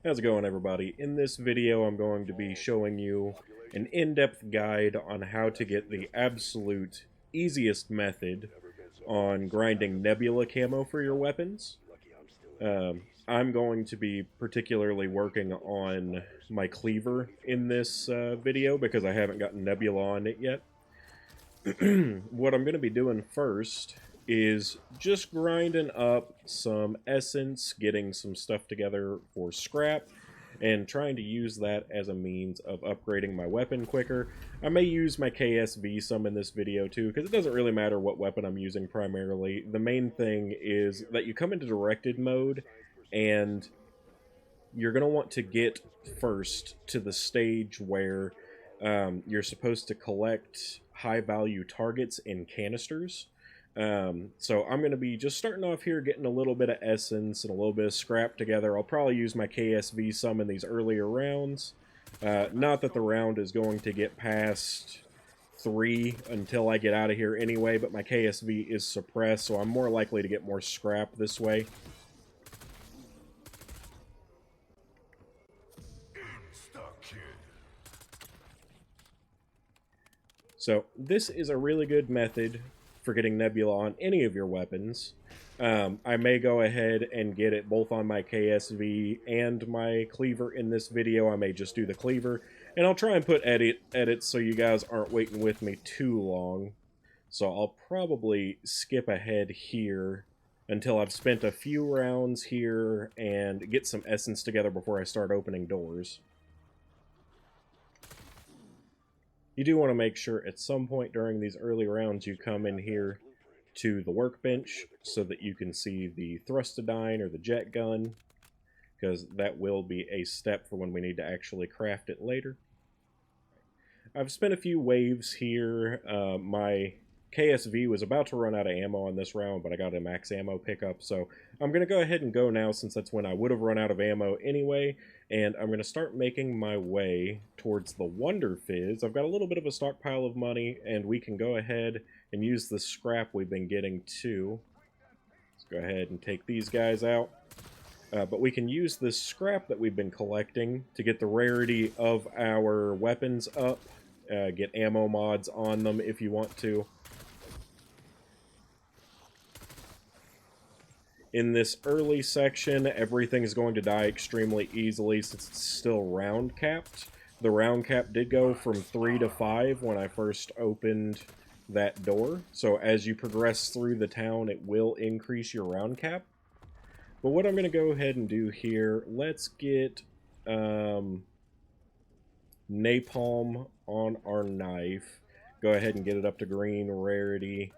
How's it going, everybody? In this video I'm going to be showing you an in-depth guide on how to get the absolute easiest method on grinding Nebula Camo for your weapons. I'm going to be particularly working on my cleaver in this video because I haven't gotten Nebula on it yet. What I'm going to be doing first is just grinding up some essence, getting some stuff together for scrap, and trying to use that as a means of upgrading my weapon quicker. I may use my KSV some in this video too, because it doesn't really matter what weapon I'm using primarily. The main thing is that you come into directed mode, and you're going to want to get first to the stage where you're supposed to collect high-value targets in canisters. So I'm going to be just starting off here, getting a little bit of essence and a little bit of scrap together. I'll probably use my KSV some in these earlier rounds. Not that the round is going to get past 3 until I get out of here anyway, but my KSV is suppressed, so I'm more likely to get more scrap this way. So this is a really good method for getting Nebula on any of your weapons. I may go ahead and get it both on my KSV and my cleaver in this video. I may just do the cleaver, and I'll try and put edits so you guys aren't waiting with me too long. So I'll probably skip ahead here until I've spent a few rounds here and get some essence together before I start opening doors. You do want to make sure at some point during these early rounds you come in here to the workbench so that you can see the Thrustodyne or the jet gun, because that will be a step for when we need to actually craft it later. I've spent a few waves here. My KSV was about to run out of ammo on this round, but I got a max ammo pickup, so I'm going to go ahead and go now since that's when I would have run out of ammo anyway, and I'm going to start making my way towards the Wonder Fizz. I've got a little bit of a stockpile of money, and we can go ahead and use the scrap we've been getting too. Let's go ahead and take these guys out. But we can use this scrap that we've been collecting to get the rarity of our weapons up, get ammo mods on them if you want to. In this early section, everything is going to die extremely easily since it's still round capped. The round cap did go from 3 to 5 when I first opened that door. So as you progress through the town, it will increase your round cap. But what I'm going to go ahead and do here, let's get napalm on our knife. Go ahead and get it up to green rarity.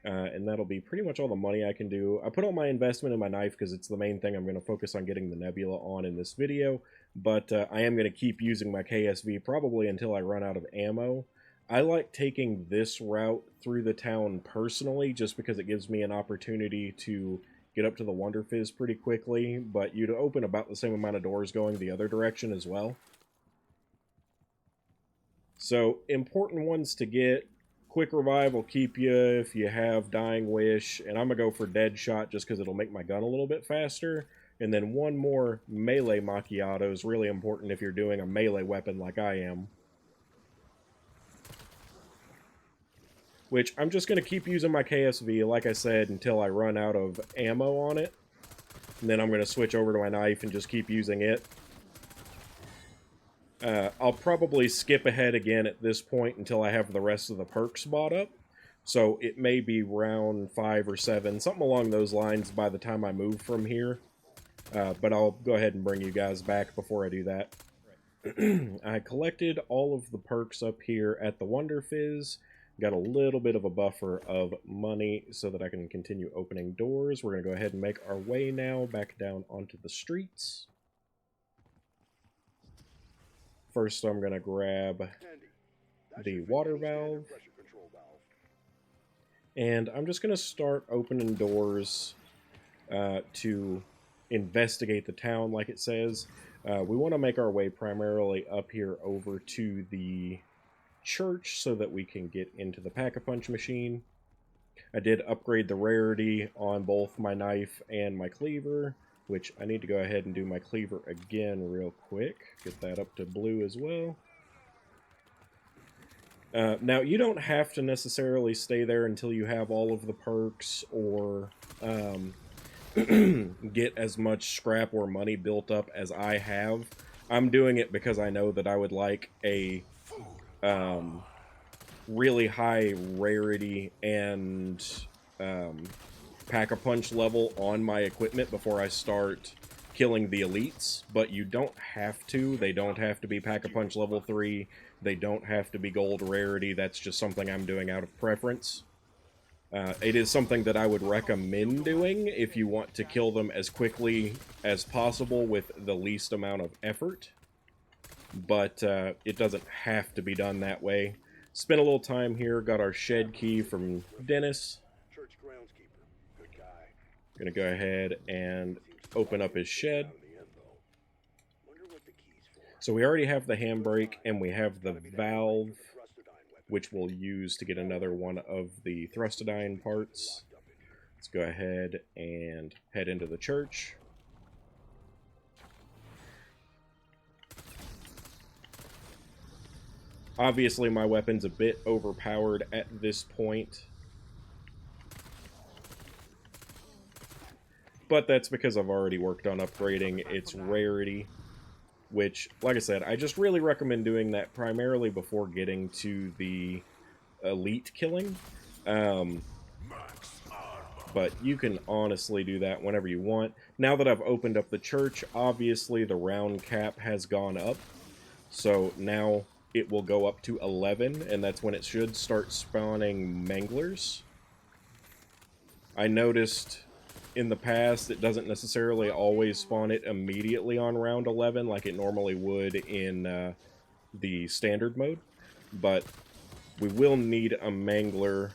And that'll be pretty much all the money I can do. I put all my investment in my knife because it's the main thing I'm going to focus on getting the Nebula on in this video. But I am going to keep using my KSV probably until I run out of ammo. I like taking this route through the town personally just because it gives me an opportunity to get up to the Wonder Fizz pretty quickly. But you'd open about the same amount of doors going the other direction as well. So important ones to get. Quick Revive will keep you if you have Dying Wish, and I'm going to go for Dead Shot just because it'll make my gun a little bit faster. And then one more Melee Macchiato is really important if you're doing a melee weapon like I am. Which I'm just going to keep using my KSV, like I said, until I run out of ammo on it. And then I'm going to switch over to my knife and just keep using it. I'll probably skip ahead again at this point until I have the rest of the perks bought up. So it may be round 5 or 7, something along those lines by the time I move from here. But I'll go ahead and bring you guys back before I do that. I collected all of the perks up here at the Wonder Fizz. Got a little bit of a buffer of money so that I can continue opening doors. We're going to go ahead and make our way now back down onto the streets. First, I'm going to grab the water valve, and I'm just going to start opening doors to investigate the town, like it says. We want to make our way primarily up here over to the church so that we can get into the Pack-a-Punch machine. I did upgrade the rarity on both my knife and my cleaver, which I need to go ahead and do my cleaver again real quick. Get that up to blue as well. Now, you don't have to necessarily stay there until you have all of the perks or get as much scrap or money built up as I have. I'm doing it because I know that I would like a really high rarity and pack-a-punch level on my equipment before I start killing the elites, but you don't have to. They don't have to be pack-a-punch level 3. They don't have to be gold rarity. That's just something I'm doing out of preference. It is something that I would recommend doing if you want to kill them as quickly as possible with the least amount of effort, but it doesn't have to be done that way. Spent a little time here, got our shed key from Dennis. Gonna go ahead and open up his shed. So we already have the handbrake, and we have the valve, which we'll use to get another one of the Thrustodyne parts. Let's go ahead and head into the church. Obviously, my weapon's a bit overpowered at this point, but that's because I've already worked on upgrading its rarity, which, like I said, I just really recommend doing that primarily before getting to the elite killing. But you can honestly do that whenever you want. Now that I've opened up the church, obviously the round cap has gone up, so now it will go up to 11, and that's when it should start spawning manglers. I noticed in the past it doesn't necessarily always spawn it immediately on round 11 like it normally would in the standard mode, but we will need a mangler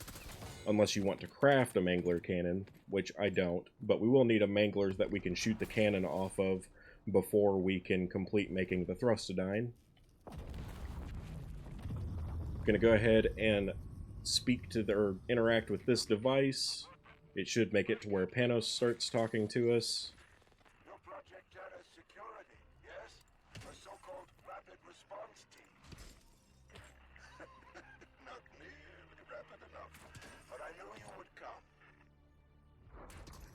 unless you want to craft a mangler cannon, which I don't, but we will need a mangler that we can shoot the cannon off of before we can complete making the Thrustodyne. Going to go ahead and speak to or interact with this device. It should make it to where Panos starts talking to us. Your project data security, yes? A so-called rapid response team. Not nearly rapid enough, but I knew you would come.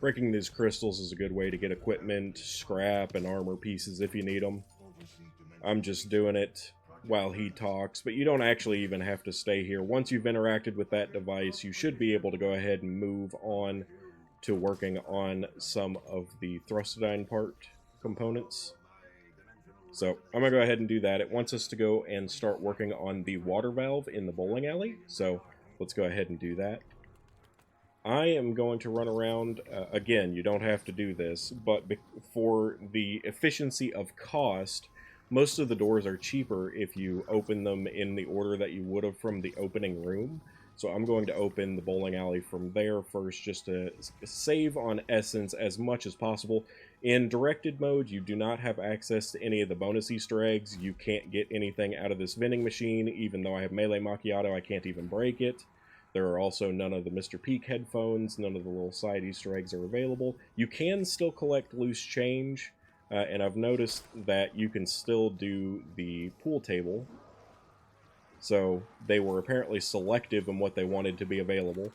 Breaking these crystals is a good way to get equipment, scrap, and armor pieces if you need them. I'm just doing it while he talks, but you don't actually even have to stay here. Once you've interacted with that device, you should be able to go ahead and move on to working on some of the Thrustodyne part components. So I'm going to go ahead and do that. It wants us to go and start working on the water valve in the bowling alley, so let's go ahead and do that. I am going to run around, again, you don't have to do this, but for the efficiency of cost, most of the doors are cheaper if you open them in the order that you would have from the opening room. So I'm going to open the bowling alley from there first, just to save on essence as much as possible. In directed mode, you do not have access to any of the bonus Easter eggs. You can't get anything out of this vending machine. Even though I have Melee Macchiato, I can't even break it. There are also none of the Mr. Peak headphones. None of the little side Easter eggs are available. You can still collect loose change. And I've noticed that you can still do the pool table. So they were apparently selective in what they wanted to be available.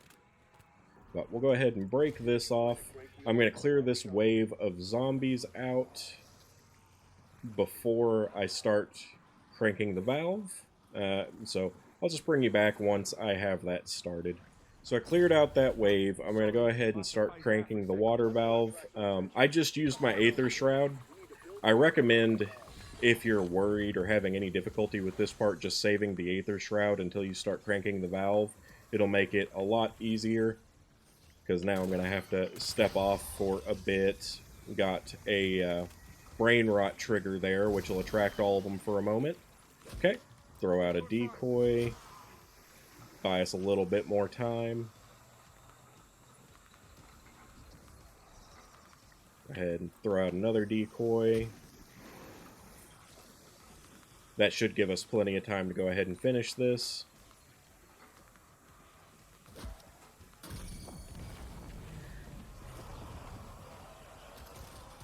But we'll go ahead and break this off. I'm going to clear this wave of zombies out before I start cranking the valve. So I'll just bring you back once I have that started. So I cleared out that wave. I'm going to go ahead and start cranking the water valve. I just used my Aether Shroud. I recommend, if you're worried or having any difficulty with this part, just saving the Aether Shroud until you start cranking the valve. It'll make it a lot easier, because now I'm going to have to step off for a bit. Got a brain rot trigger there, which will attract all of them for a moment. Okay, throw out a decoy. Buy us a little bit more time. Go ahead and throw out another decoy. That should give us plenty of time to go ahead and finish this.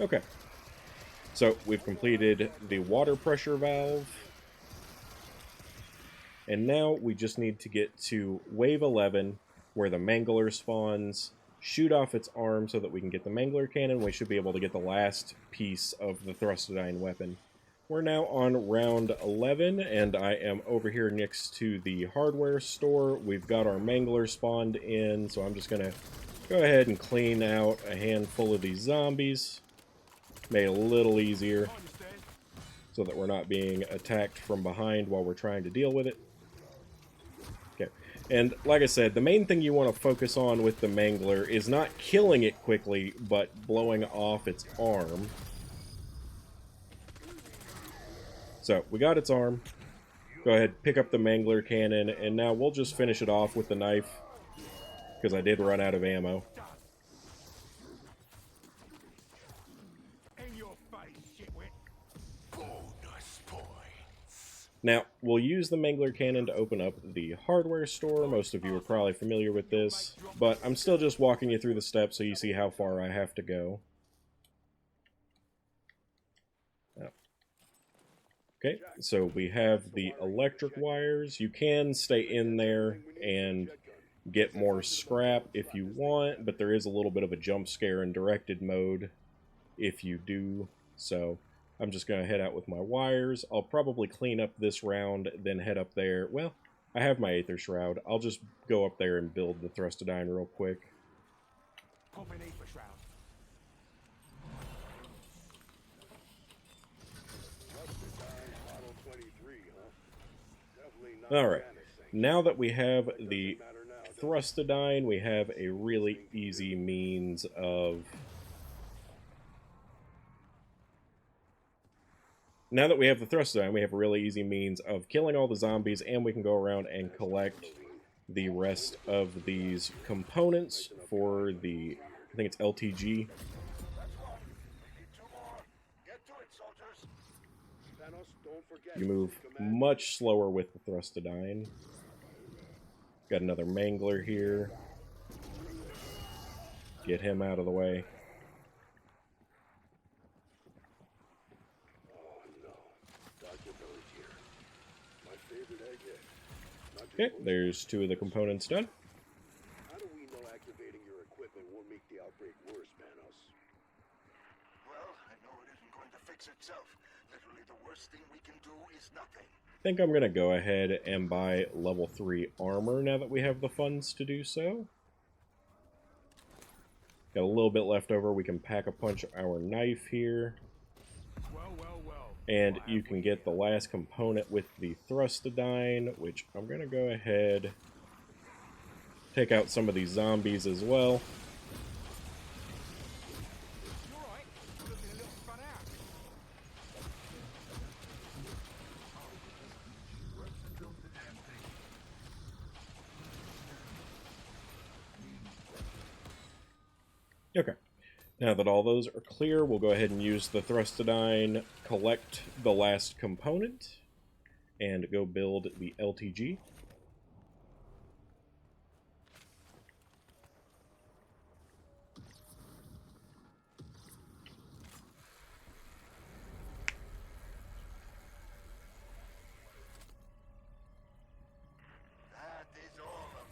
Okay, so we've completed the water pressure valve. And now we just need to get to wave 11, where the Mangler spawns, shoot off its arm so that we can get the Mangler cannon. We should be able to get the last piece of the Thrustodyne weapon. We're now on round 11, and I am over here next to the hardware store. We've got our Mangler spawned in, so I'm just going to go ahead and clean out a handful of these zombies. Made it a little easier so that we're not being attacked from behind while we're trying to deal with it. Okay, and like I said, the main thing you want to focus on with the Mangler is not killing it quickly, but blowing off its arm. So, we got its arm. Go ahead, pick up the Mangler cannon, and now we'll just finish it off with the knife, because I did run out of ammo. Now, we'll use the Mangler cannon to open up the hardware store. Most of you are probably familiar with this, but I'm still just walking you through the steps so you see how far I have to go. Okay, so we have the electric wires. You can stay in there and get more scrap if you want, but there is a little bit of a jump scare in directed mode if you do. So I'm just going to head out with my wires. I'll probably clean up this round, then head up there. Well, I have my Aether Shroud. I'll just go up there and build the Thrustodyne real quick. Alright, now that we have the Thrustodyne, we have a really easy means of... Now that we have the Thrustodyne, we have a really easy means of killing all the zombies, and we can go around and collect the rest of these components for the, I think it's LTG. You move much slower with the Thrustodyne. Got another Mangler here. Get him out of the way. Okay, there's two of the components done. How do we know activating your equipment won't make the outbreak worse, Manos? Well, I know it isn't going to fix itself. Literally, the worst thing we can do is nothing. I think I'm going to go ahead and buy level 3 armor now that we have the funds to do so. Got a little bit left over. We can pack a punch our knife here. And you can get the last component with the Thrustodyne, which I'm going to go ahead take out some of these zombies as well. Okay. Now that all those are clear, we'll go ahead and use the Thrustodyne, collect the last component, and go build the LTG. That is all of them.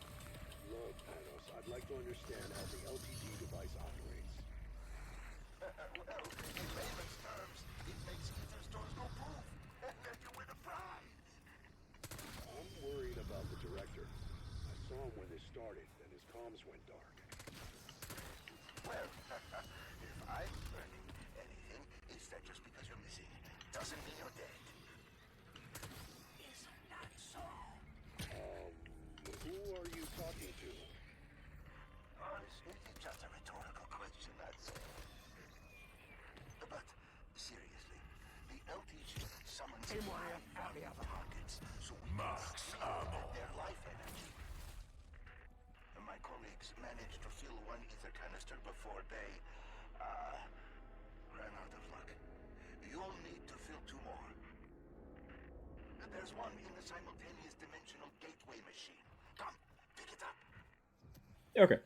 Look, Manos, I'd like to understand how the LTG device operates. Well, in layman's terms, it makes ether stores go poof, and then you win a prize. I'm worried about the director. I saw him when this started, and his comms went dark. Well, if I'm learning anything, it's that just because you're missing doesn't mean you're dead. Isn't that so? Who are you talking to? It's just a rhetorical question, that's all. But, seriously, the LTG summons time from the other markets, so we can steal their life energy. My colleagues managed to fill one ether canister before they, ran out of luck. You'll need to fill 2 more. There's one in the simultaneous dimensional gateway machine. Come, pick it up. Okay.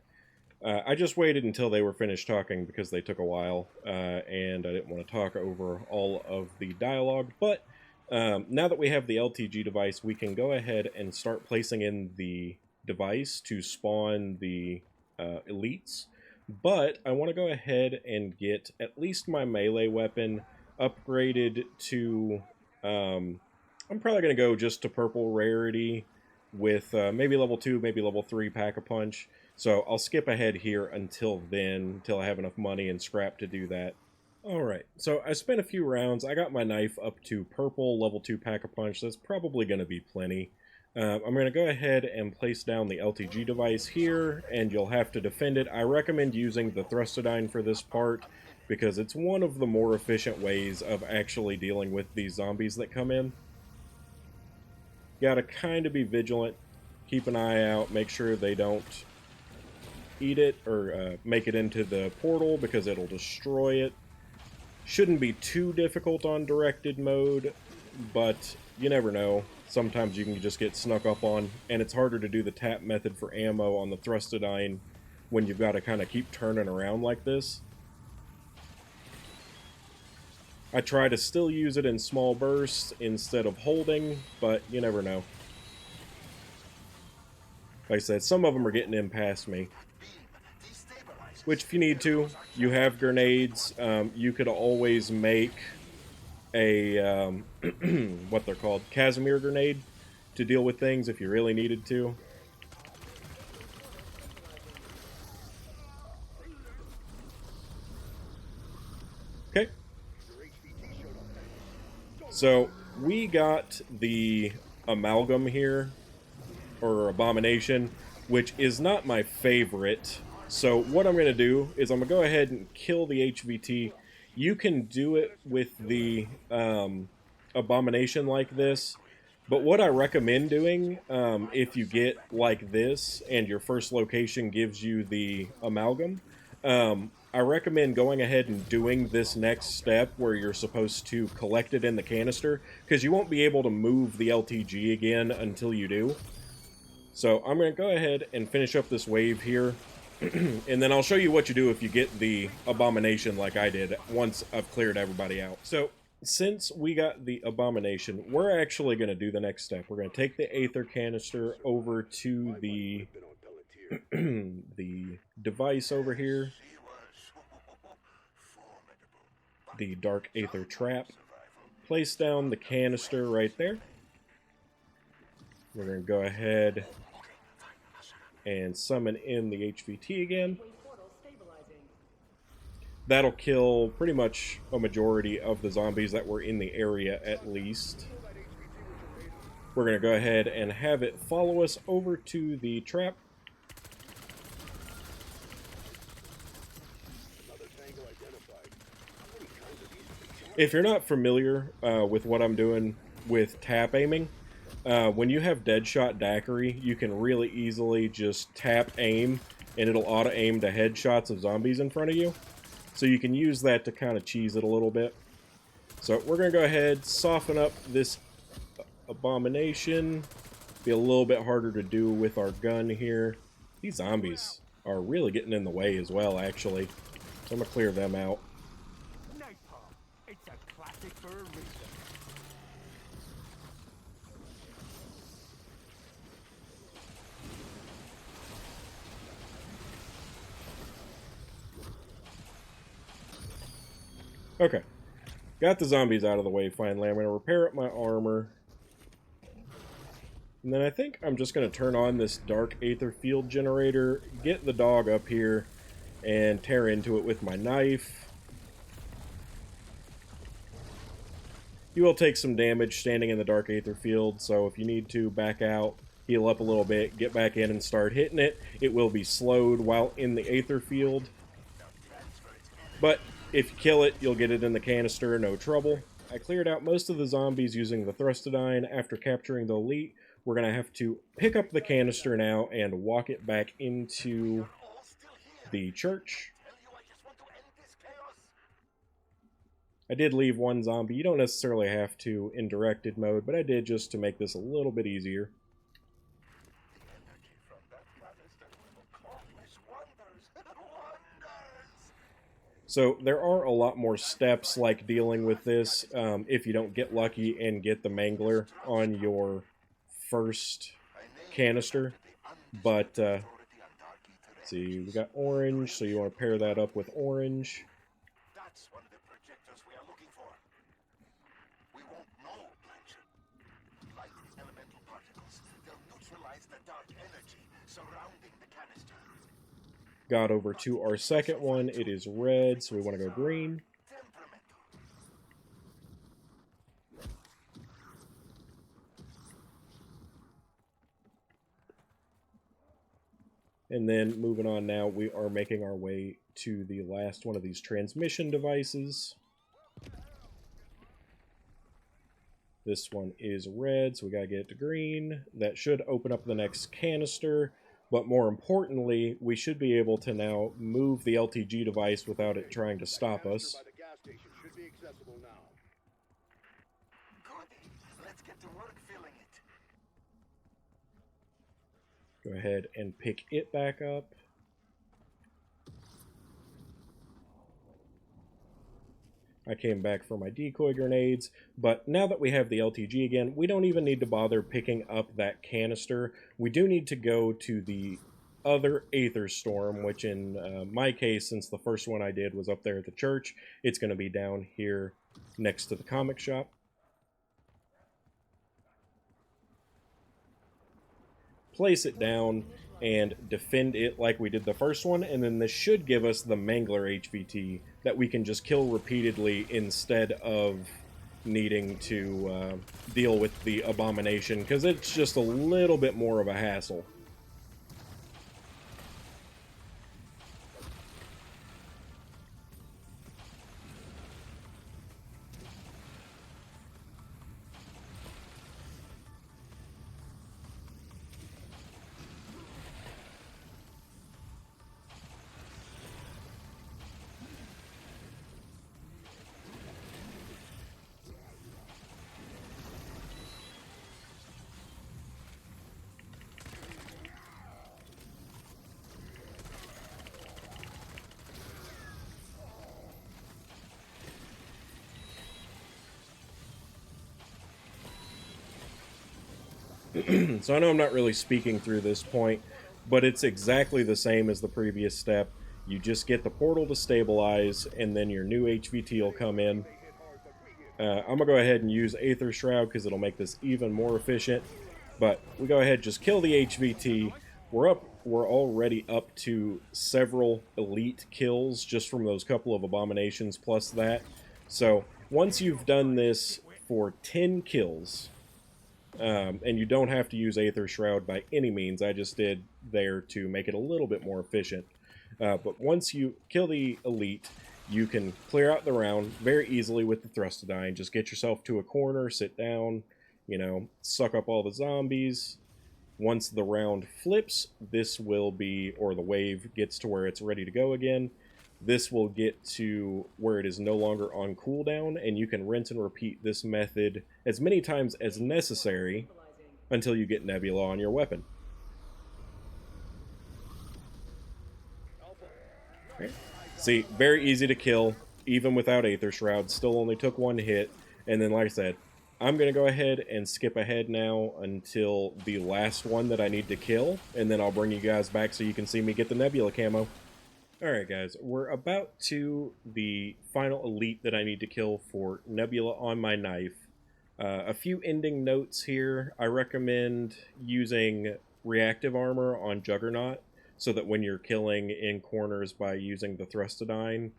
I just waited until they were finished talking because they took a while, and I didn't want to talk over all of the dialogue, but now that we have the LTG device, we can go ahead and start placing in the device to spawn the elites. But I want to go ahead and get at least my melee weapon upgraded to... I'm probably going to go just to purple rarity with maybe level 2, maybe level 3 Pack-a-Punch. So I'll skip ahead here until then, until I have enough money and scrap to do that. Alright, so I spent a few rounds. I got my knife up to purple, level 2 Pack-a-Punch. That's probably going to be plenty. I'm going to go ahead and place down the LTG device here, and you'll have to defend it. I recommend using the Thrustodyne for this part, because it's one of the more efficient ways of actually dealing with these zombies that come in. Gotta kind of be vigilant, keep an eye out, make sure they don't eat it or make it into the portal because it'll destroy it. Shouldn't be too difficult on directed mode, but you never know. Sometimes you can just get snuck up on, and it's harder to do the tap method for ammo on the Thrustodyne when you've got to kind of keep turning around like this. I try to still use it in small bursts instead of holding, but you never know. Like I said, some of them are getting in past me. Which, if you need to, you have grenades. You could always make a, what they're called, Casimir grenade to deal with things if you really needed to. Okay. So, we got the amalgam here, or abomination, which is not my favorite. So what I'm going to do is I'm going to go ahead and kill the HVT. You can do it with the abomination like this, but what I recommend doing, if you get like this and your first location gives you the amalgam, I recommend going ahead and doing this next step where you're supposed to collect it in the canister, because you won't be able to move the LTG again until you do. So I'm going to go ahead and finish up this wave here, and then I'll show you what you do if you get the abomination like I did once I've cleared everybody out. So since we got the abomination, we're actually going to do the next step. We're going to take the aether canister over to the the device over here, the dark aether trap. Place down the canister right there. We're going to go ahead and summon in the HVT again. That'll kill pretty much a majority of the zombies that were in the area at least. We're going to go ahead and have it follow us over to the trap. If you're not familiar with what I'm doing with tap aiming, when you have Deadshot Daiquiri, you can really easily just tap aim, and it'll auto-aim to headshots of zombies in front of you. So you can use that to kind of cheese it a little bit. So we're going to go ahead, soften up this abomination. Be a little bit harder to do with our gun here. These zombies are really getting in the way as well, actually. So I'm going to clear them out. It's a classic for a reason. Okay, got the zombies out of the way finally. I'm going to repair up my armor. And then I think I'm just going to turn on this dark aether field generator, get the dog up here, and tear into it with my knife. You will take some damage standing in the dark aether field, so if you need to, back out, heal up a little bit, get back in and start hitting it. It will be slowed while in the aether field. But if you kill it, you'll get it in the canister, no trouble. I cleared out most of the zombies using the Thrustodyne. After capturing the elite, we're going to have to pick up the canister now and walk it back into the church. I did leave one zombie. You don't necessarily have to in directed mode, but I did just to make this a little bit easier. The energy from that canister will accomplish wonders. So there are a lot more steps like dealing with this if you don't get lucky and get the mangler on your first canister. But see, we got orange, so you want to pair that up with orange. That's one of the projectors we are looking for. We won't know, Blanche. Light elemental particles. They'll neutralize the dark energy surrounding the canister. Got over to our second one. It is red, so we want to go green. And then moving on now, we are making our way to the last one of these transmission devices. This one is red, so we gotta get it to green. That should open up the next canister. But more importantly, we should be able to now move the LTG device without it trying to stop us. By the gas station should be accessible now. Good. Let's get to work filling it. Go ahead and pick it back up. I came back for my decoy grenades, but now that we have the LTG again, we don't even need to bother picking up that canister. We do need to go to the other Aether Storm, which in my case, since the first one I did was up there at the church, it's going to be down here next to the comic shop. Place it down and defend it like we did the first one, and then this should give us the Mangler HVT that we can just kill repeatedly instead of needing to deal with the Abomination, because it's just a little bit more of a hassle. So I know I'm not really speaking through this point, but it's exactly the same as the previous step. You just get the portal to stabilize, and then your new HVT will come in. I'm going to go ahead and use Aether Shroud because it'll make this even more efficient. But we go ahead, just kill the HVT. We're already up to several elite kills just from those couple of abominations plus that. So once you've done this for 10 kills, and you don't have to use Aether Shroud by any means, I just did there to make it a little bit more efficient. But once you kill the elite, you can clear out the round very easily with the Thrustodyne. Just get yourself to a corner, sit down, you know, suck up all the zombies. Once the round flips, this will be, or the wave gets to where it's ready to go again. This will get to where it is no longer on cooldown, and you can rinse and repeat this method as many times as necessary until you get Nebula on your weapon. Okay. See, very easy to kill, even without Aether Shroud. Still only took one hit, and then like I said, I'm going to go ahead and skip ahead now until the last one that I need to kill, and then I'll bring you guys back so you can see me get the Nebula Camo. Alright guys, we're about to the final elite that I need to kill for Nebula on my knife. A few ending notes here. I recommend using reactive armor on Juggernaut so that when you're killing in corners by using the Thrustodyne,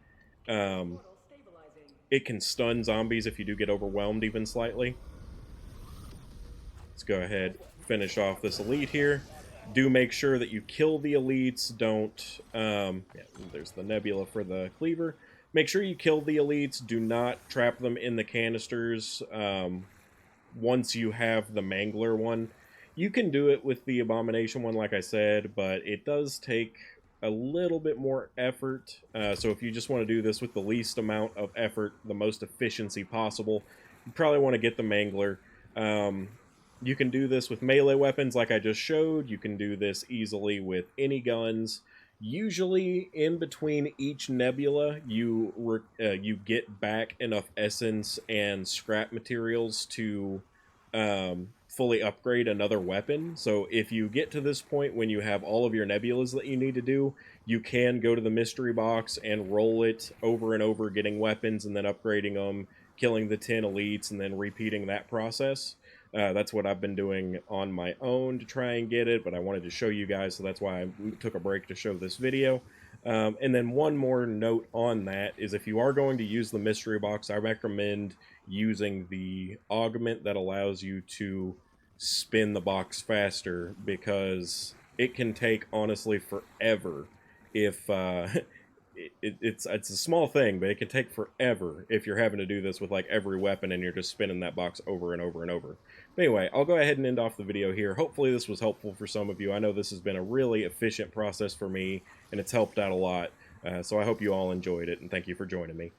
it can stun zombies if you do get overwhelmed even slightly. Let's go ahead, finish off this elite here. Do make sure that you kill the elites. Don't, yeah, there's the Nebula for the cleaver. Make sure you kill the elites. Do not trap them in the canisters once you have the Mangler one. You can do it with the Abomination one, like I said, but it does take a little bit more effort. So if you just want to do this with the least amount of effort, the most efficiency possible, you probably want to get the Mangler. You can do this with melee weapons like I just showed. You can do this easily with any guns. Usually, in between each nebula, you get back enough essence and scrap materials to fully upgrade another weapon. So if you get to this point when you have all of your nebulas that you need to do, you can go to the mystery box and roll it over and over, getting weapons and then upgrading them, killing the 10 elites, and then repeating that process. That's what I've been doing on my own to try and get it, but I wanted to show you guys, so that's why I took a break to show this video. And then one more note on that is if you are going to use the mystery box, I recommend using the augment that allows you to spin the box faster, because it can take, honestly, forever if it's a small thing, but it can take forever if you're having to do this with like every weapon and you're just spinning that box over and over and over. But anyway, I'll go ahead and end off the video here. Hopefully this was helpful for some of you. I know this has been a really efficient process for me, and it's helped out a lot. So I hope you all enjoyed it, and thank you for joining me.